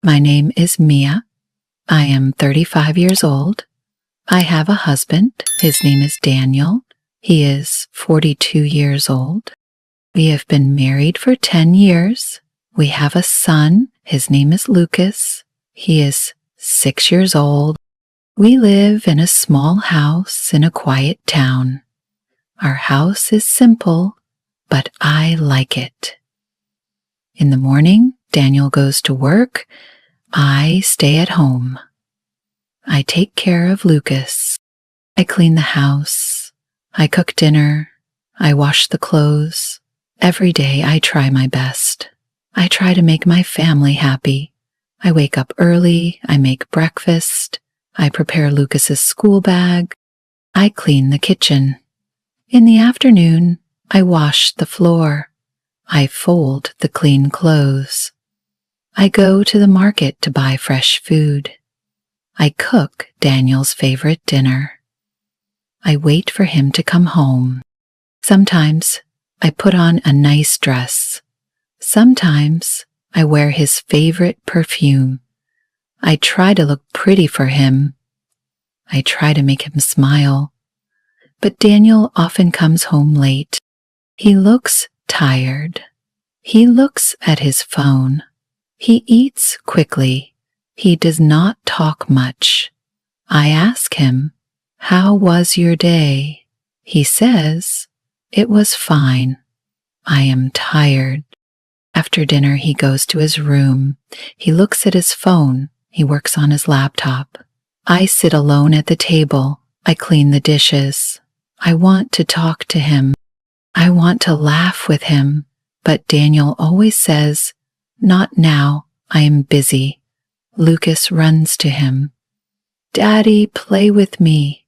My name is Mia. I am 35 years old. I have a husband. His name is Daniel. He is 42 years old. We have been married for 10 years. We have a son. His name is Lucas. He is 6 years old. We live in a small house in a quiet town. Our house is simple, but I like it. In the morning, Daniel goes to work. I stay at home. I take care of Lucas. I clean the house. I cook dinner. I wash the clothes. Every day I try my best. I try to make my family happy. I wake up early. I make breakfast. I prepare Lucas's school bag. I clean the kitchen. In the afternoon, I wash the floor. I fold the clean clothes. I go to the market to buy fresh food. I cook Daniel's favorite dinner. I wait for him to come home. Sometimes I put on a nice dress. Sometimes I wear his favorite perfume. I try to look pretty for him. I try to make him smile. But Daniel often comes home late. He looks tired. He looks at his phone. He eats quickly. He does not talk much. I ask him, "How was your day?" He says, "It was fine. I am tired." After dinner, he goes to his room. He looks at his phone. He works on his laptop. I sit alone at the table. I clean the dishes. I want to talk to him. I want to laugh with him. But Daniel always says, "Not now. I am busy." Lucas runs to him. "Daddy, play with me."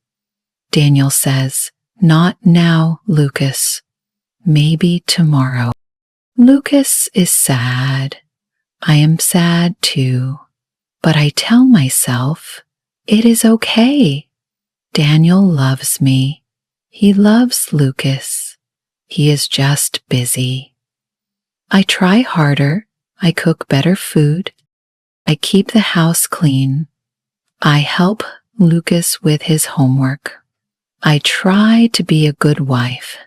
Daniel says, "Not now, Lucas. Maybe tomorrow." Lucas is sad. I am sad too. But I tell myself, it is okay. Daniel loves me. He loves Lucas. He is just busy. I try harder. I cook better food. I keep the house clean. I help Lucas with his homework. I try to be a good wife.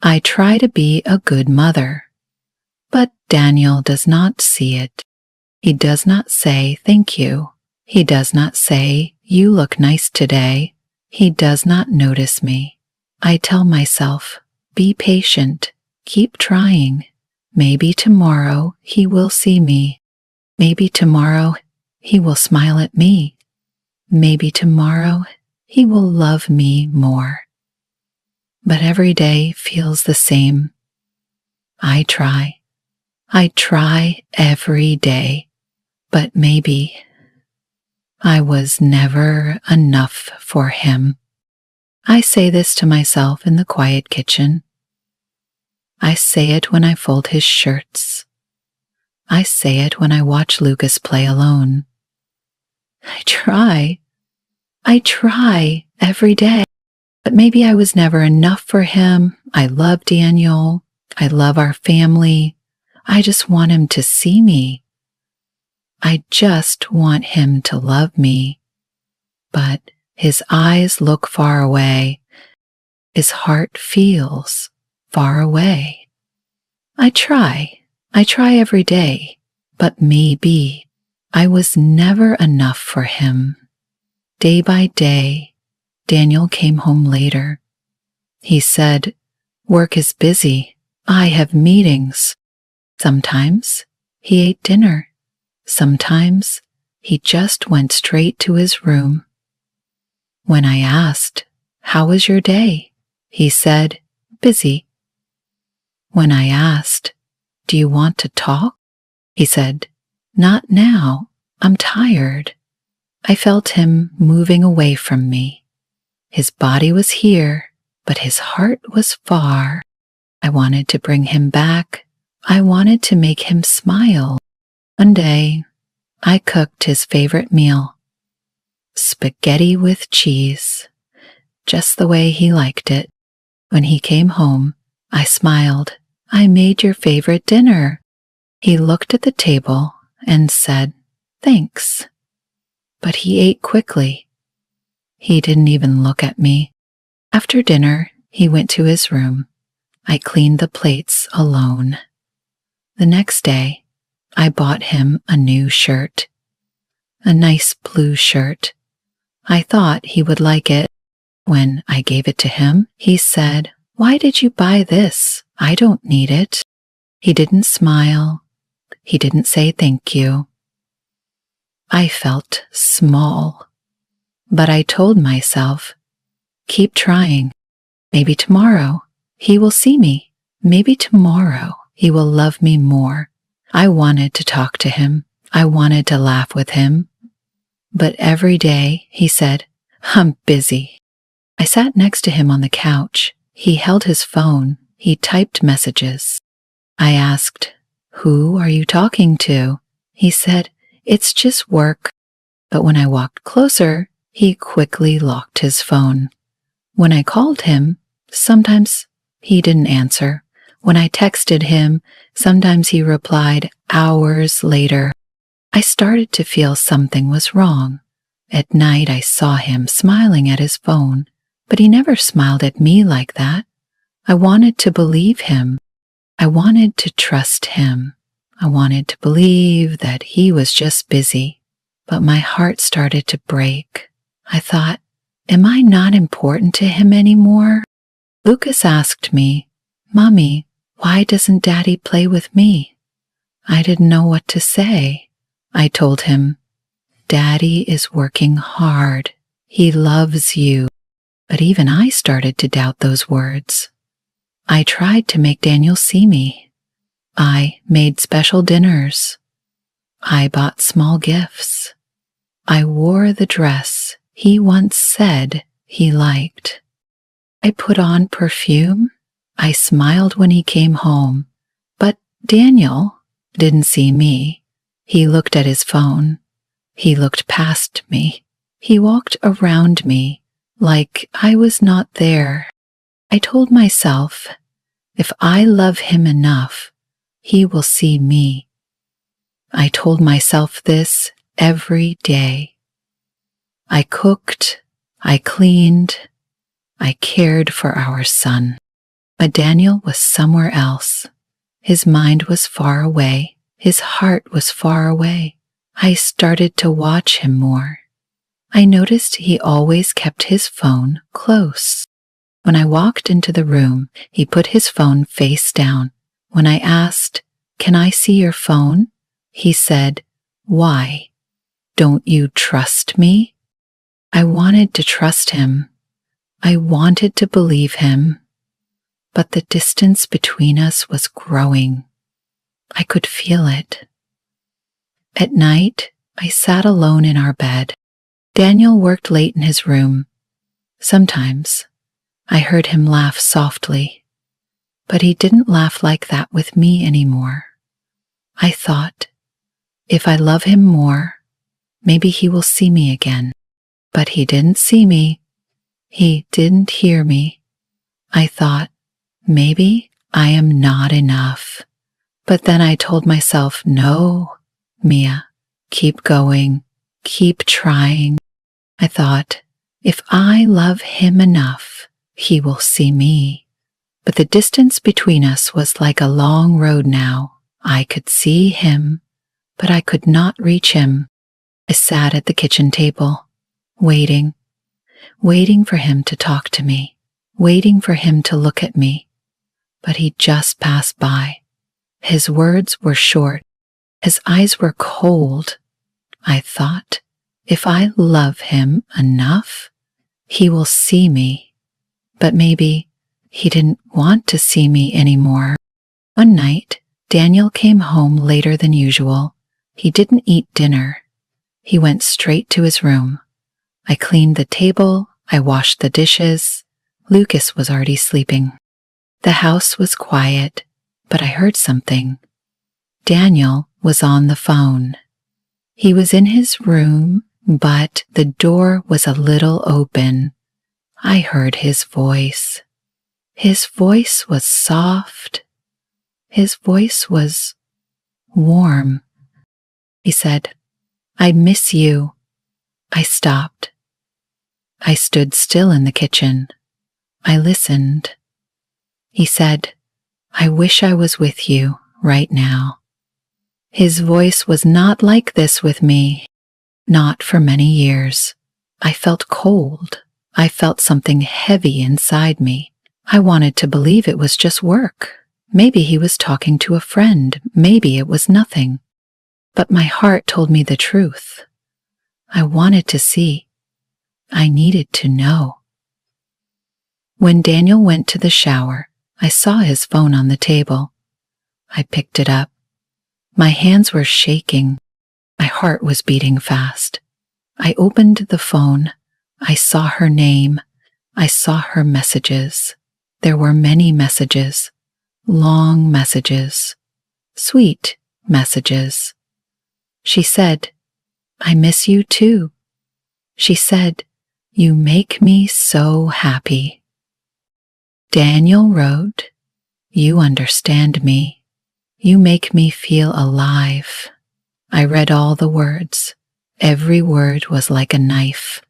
I try to be a good mother. But Daniel does not see it. He does not say thank you. He does not say, "You look nice today." He does not notice me. I tell myself, be patient. Keep trying. Maybe tomorrow he will see me. Maybe tomorrow he will smile at me. Maybe tomorrow he will love me more. But every day feels the same. I try every day, but maybe I was never enough for him. I say this to myself in the quiet kitchen. I say it when I fold his shirts. I say it when I watch Lucas play alone. I try every day, but maybe I was never enough for him. I love Daniel. I love our family. I just want him to see me. I just want him to love me. But his eyes look far away. His heart feels far away. I try every day, but maybe I was never enough for him. Day by day, Daniel came home later. He said, "Work is busy. I have meetings." Sometimes he ate dinner. Sometimes he just went straight to his room. When I asked, "How was your day?" he said, "Busy." When I asked, "Do you want to talk?" he said, "Not now. I'm tired." I felt him moving away from me. His body was here, but his heart was far. I wanted to bring him back. I wanted to make him smile. One day, I cooked his favorite meal, spaghetti with cheese, just the way he liked it. When he came home, I smiled. "I made your favorite dinner." He looked at the table and said, "Thanks." But he ate quickly. He didn't even look at me. After dinner, he went to his room. I cleaned the plates alone. The next day, I bought him a new shirt. A nice blue shirt. I thought he would like it. When I gave it to him, he said, "Why did you buy this? I don't need it." He didn't smile. He didn't say thank you. I felt small. But I told myself, keep trying. Maybe tomorrow he will see me. Maybe tomorrow he will love me more. I wanted to talk to him. I wanted to laugh with him. But every day he said, "I'm busy." I sat next to him on the couch. He held his phone. He typed messages. I asked, "Who are you talking to?" He said, "It's just work." But when I walked closer, he quickly locked his phone. When I called him, sometimes he didn't answer. When I texted him, sometimes he replied hours later. I started to feel something was wrong. At night, I saw him smiling at his phone, but he never smiled at me like that. I wanted to believe him. I wanted to trust him. I wanted to believe that he was just busy, but my heart started to break. I thought, am I not important to him anymore? Lucas asked me, "Mommy, why doesn't Daddy play with me?" I didn't know what to say. I told him, "Daddy is working hard. He loves you." But even I started to doubt those words. I tried to make Daniel see me. I made special dinners. I bought small gifts. I wore the dress he once said he liked. I put on perfume. I smiled when he came home. But Daniel didn't see me. He looked at his phone. He looked past me. He walked around me like I was not there. I told myself, if I love him enough, he will see me. I told myself this every day. I cooked, I cleaned, I cared for our son. But Daniel was somewhere else. His mind was far away. His heart was far away. I started to watch him more. I noticed he always kept his phone close. When I walked into the room, he put his phone face down. When I asked, "Can I see your phone?" he said, "Why? Don't you trust me?" I wanted to trust him. I wanted to believe him. But the distance between us was growing. I could feel it. At night, I sat alone in our bed. Daniel worked late in his room. Sometimes I heard him laugh softly, but he didn't laugh like that with me anymore. I thought, if I love him more, maybe he will see me again. But he didn't see me. He didn't hear me. I thought, maybe I am not enough. But then I told myself, no, Mia, keep going, keep trying. I thought, if I love him enough, he will see me. But the distance between us was like a long road now. I could see him, but I could not reach him. I sat at the kitchen table, waiting for him to talk to me, waiting for him to look at me. But he just passed by. His words were short. His eyes were cold. I thought, if I love him enough, he will see me. But maybe he didn't want to see me anymore. One night, Daniel came home later than usual. He didn't eat dinner. He went straight to his room. I cleaned the table. I washed the dishes. Lucas was already sleeping. The house was quiet, but I heard something. Daniel was on the phone. He was in his room, but the door was a little open. I heard his voice. His voice was soft. His voice was warm. He said, I miss you. I stopped. I stood still in the kitchen. I listened. He said, I wish I was with you right now. His voice was not like this with me, not for many years. I felt cold. I felt something heavy inside me. I wanted to believe it was just work. Maybe he was talking to a friend. Maybe it was nothing. But my heart told me the truth. I wanted to see. I needed to know. When Daniel went to the shower, I saw his phone on the table. I picked it up. My hands were shaking. My heart was beating fast. I opened the phone. I saw her name. I saw her messages. There were many messages, long messages, sweet messages. She said, I miss you too. She said, you make me so happy. Daniel wrote, you understand me. You make me feel alive. I read all the words. Every word was like a knife.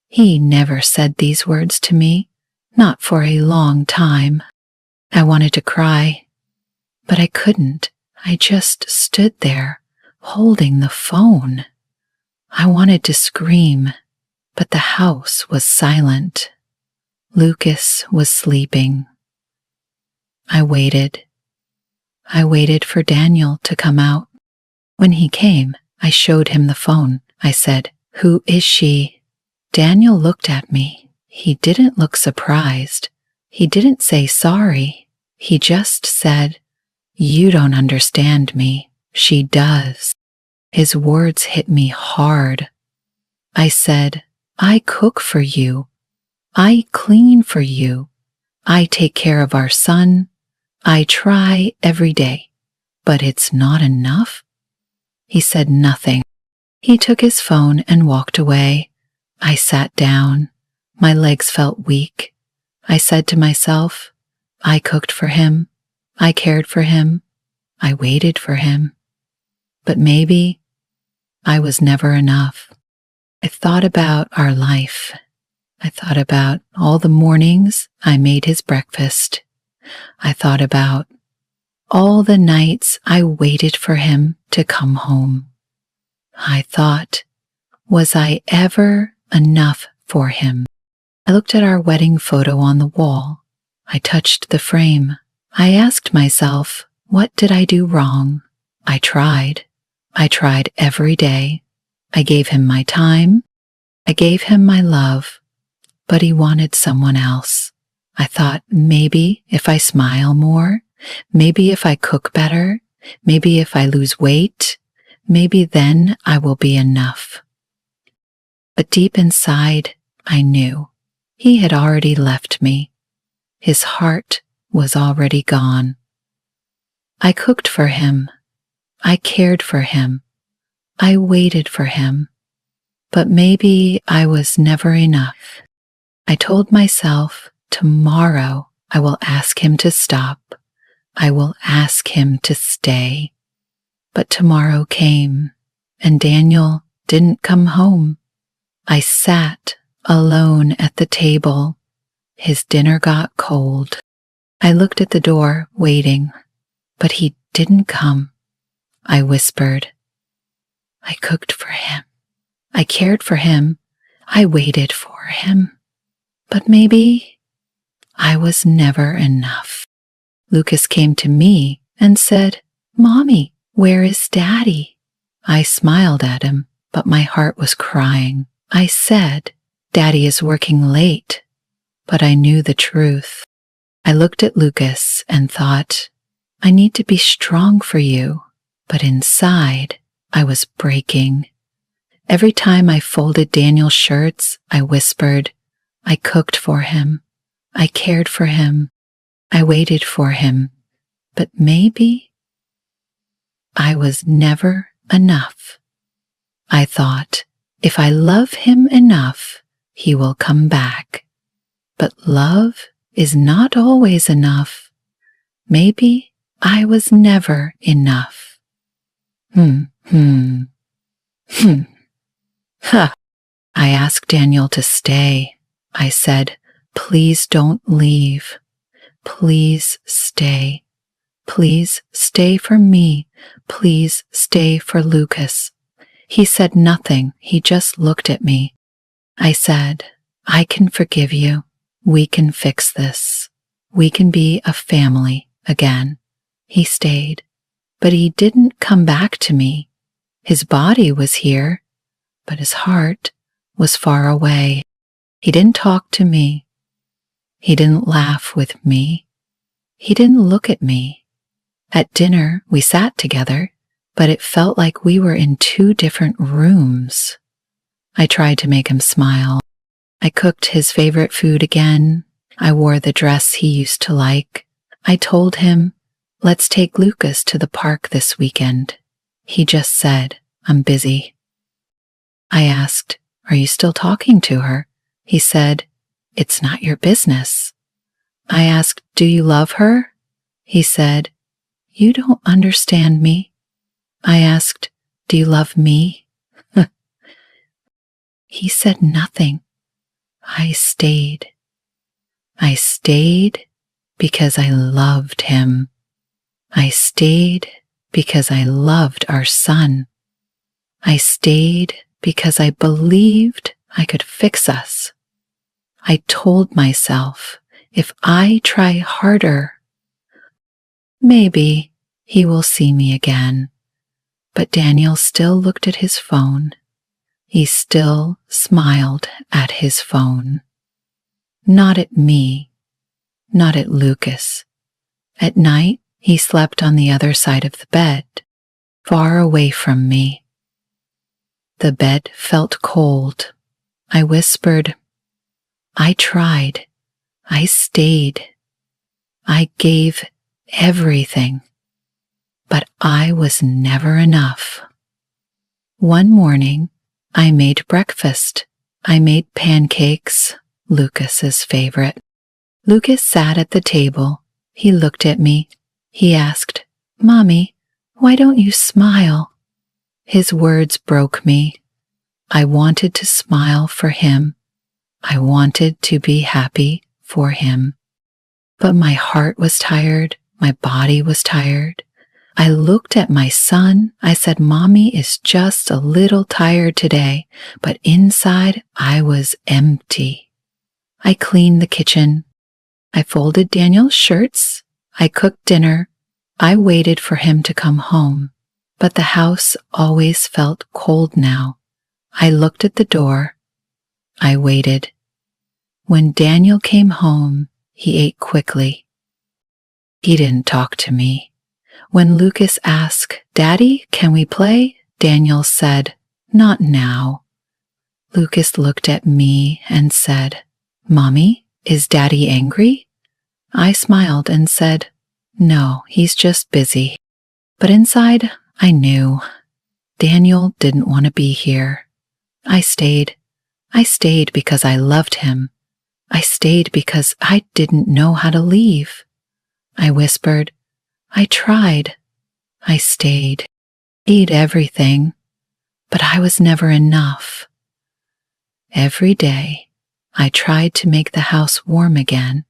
He never said these words to me, not for a long time. I wanted to cry, but I couldn't. I just stood there, holding the phone. I wanted to scream, but the house was silent. Lucas was sleeping. I waited. I waited for Daniel to come out. When he came, I showed him the phone. I said, who is she? Daniel looked at me. He didn't look surprised. He didn't say sorry. He just said, you don't understand me. She does. His words hit me hard. I said, I cook for you. I clean for you. I take care of our son. I try every day, but it's not enough. He said nothing. He took his phone and walked away. I sat down. My legs felt weak. I said to myself, I cooked for him. I cared for him. I waited for him. But maybe I was never enough. I thought about our life. I thought about all the mornings I made his breakfast. I thought about all the nights I waited for him to come home. I thought, was I ever enough for him? I looked at our wedding photo on the wall. I touched the frame. I asked myself, what did I do wrong? I tried. I tried every day. I gave him my time. I gave him my love. But he wanted someone else. I thought maybe if I smile more, maybe if I cook better, maybe if I lose weight, maybe then I will be enough. But deep inside, I knew he had already left me. His heart was already gone. I cooked for him. I cared for him. I waited for him. But maybe I was never enough. I told myself, tomorrow I will ask him to stop. I will ask him to stay. But tomorrow came, and Daniel didn't come home. I sat alone at the table. His dinner got cold. I looked at the door, waiting, but he didn't come. I whispered, I cooked for him. I cared for him. I waited for him. But maybe I was never enough. Lucas came to me and said, Mommy, where is Daddy? I smiled at him, but my heart was crying. I said, Daddy is working late, but I knew the truth. I looked at Lucas and thought, I need to be strong for you, but inside I was breaking. Every time I folded Daniel's shirts, I whispered, I cooked for him. I cared for him. I waited for him. But maybe I was never enough. I thought, if I love him enough, he will come back. But love is not always enough. Maybe I was never enough. Huh. I asked Daniel to stay. I said, "Please don't leave. Please stay. Please stay for me. Please stay for Lucas." He said nothing. He just looked at me. I said, "I can forgive you. We can fix this. We can be a family again." He stayed, but he didn't come back to me. His body was here, but his heart was far away. He didn't talk to me. He didn't laugh with me. He didn't look at me. At dinner, we sat together, but it felt like we were in two different rooms. I tried to make him smile. I cooked his favorite food again. I wore the dress he used to like. I told him, "Let's take Lucas to the park this weekend." He just said, "I'm busy." I asked, "Are you still talking to her?" He said, "It's not your business." I asked, "Do you love her?" He said, "You don't understand me." I asked, "Do you love me?" He said nothing. I stayed. I stayed because I loved him. I stayed because I loved our son. I stayed because I believed I could fix us. I told myself, if I try harder, maybe he will see me again. But Daniel still looked at his phone. He still smiled at his phone. Not at me, not at Lucas. At night, he slept on the other side of the bed, far away from me. The bed felt cold. I whispered, "I tried. I stayed. I gave everything. But I was never enough." One morning, I made breakfast. I made pancakes, Lucas's favorite. Lucas sat at the table. He looked at me. He asked, "Mommy, why don't you smile?" His words broke me. I wanted to smile for him. I wanted to be happy for him. But my heart was tired. My body was tired. I looked at my son. I said, "Mommy is just a little tired today," but inside I was empty. I cleaned the kitchen. I folded Daniel's shirts. I cooked dinner. I waited for him to come home, but the house always felt cold now. I looked at the door. I waited. When Daniel came home, he ate quickly. He didn't talk to me. When Lucas asked, "Daddy, can we play?" Daniel said, "Not now." Lucas looked at me and said, "Mommy, is Daddy angry?" I smiled and said, "No, he's just busy." But inside, I knew Daniel didn't want to be here. I stayed. I stayed because I loved him. I stayed because I didn't know how to leave. I whispered, "I tried." I stayed. Ate everything, but I was never enough. Every day, I tried to make the house warm again,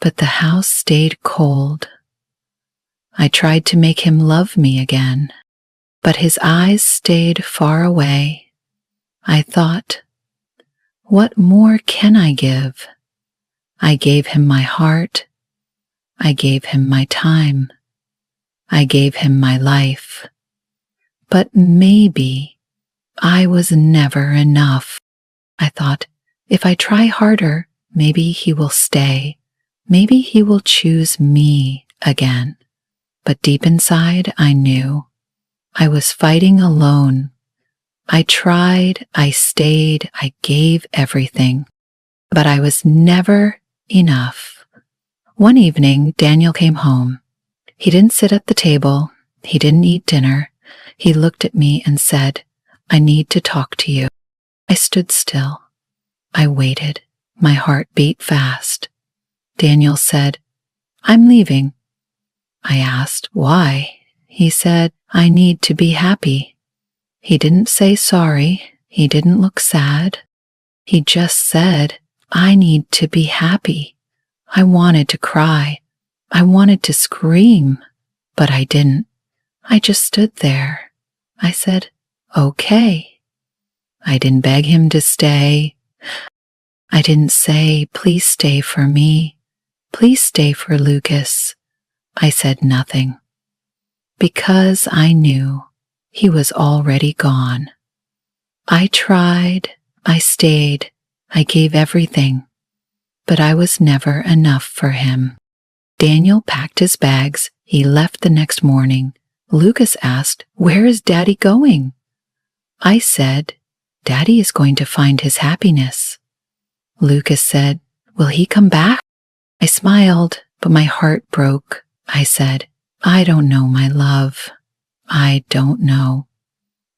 but the house stayed cold. I tried to make him love me again, but his eyes stayed far away. I thought, what more can I give? I gave him my heart. I gave him my time. I gave him my life. But maybe I was never enough. I thought, if I try harder, maybe he will stay. Maybe he will choose me again. But deep inside, I knew I was fighting alone. I tried, I stayed, I gave everything, but I was never enough. One evening, Daniel came home. He didn't sit at the table. He didn't eat dinner. He looked at me and said, "I need to talk to you." I stood still. I waited. My heart beat fast. Daniel said, "I'm leaving." I asked, "Why?" He said, "I need to be happy." He didn't say sorry. He didn't look sad. He just said, I need to be happy. I wanted to cry. I wanted to scream, but I didn't. I just stood there. I said, okay. I didn't beg him to stay. I didn't say, please stay for me. Please stay for Lucas. I said nothing. Because I knew he was already gone. I tried. I stayed. I gave everything. But I was never enough for him. Daniel packed his bags. He left the next morning. Lucas asked, where is Daddy going? I said, Daddy is going to find his happiness. Lucas said, will he come back? I smiled, but my heart broke. I said, I don't know, my love. I don't know.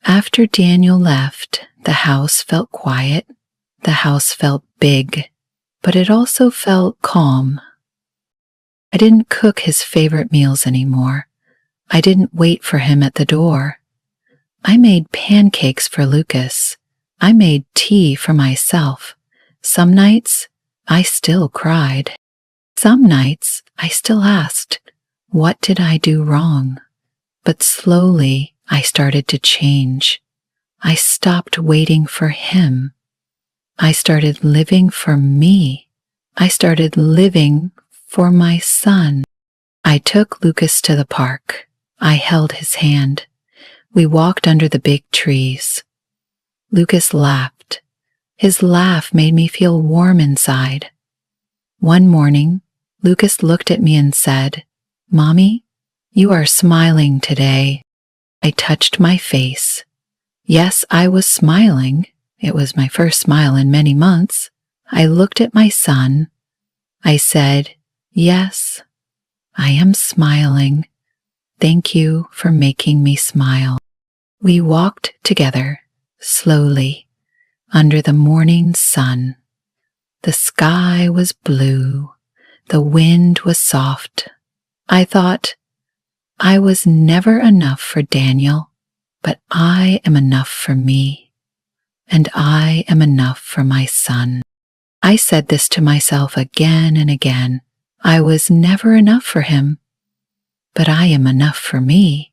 After Daniel left, the house felt quiet. The house felt big, but it also felt calm. I didn't cook his favorite meals anymore. I didn't wait for him at the door. I made pancakes for Lucas. I made tea for myself. Some nights, I still cried. Some nights, I still asked, what did I do wrong? But slowly, I started to change. I stopped waiting for him. I started living for me. I started living for my son. I took Lucas to the park. I held his hand. We walked under the big trees. Lucas laughed. His laugh made me feel warm inside. One morning, Lucas looked at me and said, Mommy, you are smiling today. I touched my face. Yes, I was smiling. It was my first smile in many months. I looked at my son. I said, yes, I am smiling. Thank you for making me smile. We walked together, slowly, under the morning sun. The sky was blue. The wind was soft. I thought, I was never enough for Daniel, but I am enough for me, and I am enough for my son. I said this to myself again and again. I was never enough for him, but I am enough for me,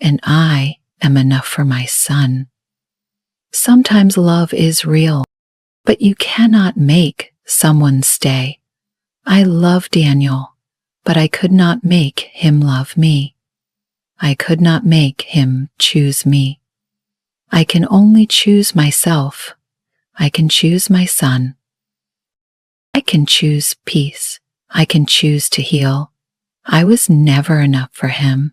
and I am enough for my son. Sometimes love is real, but you cannot make someone stay. I love Daniel, but I could not make him love me. I could not make him choose me. I can only choose myself. I can choose my son. I can choose peace. I can choose to heal. I was never enough for him.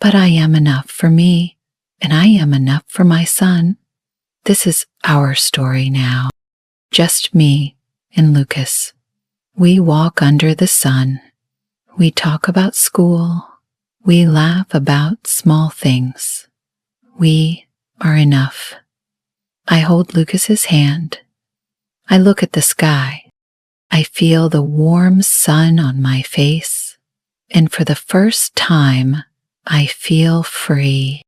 But I am enough for me, and I am enough for my son. This is our story now. Just me and Lucas. We walk under the sun. We talk about school. We laugh about small things. We are enough. I hold Lucas's hand. I look at the sky. I feel the warm sun on my face. And for the first time, I feel free.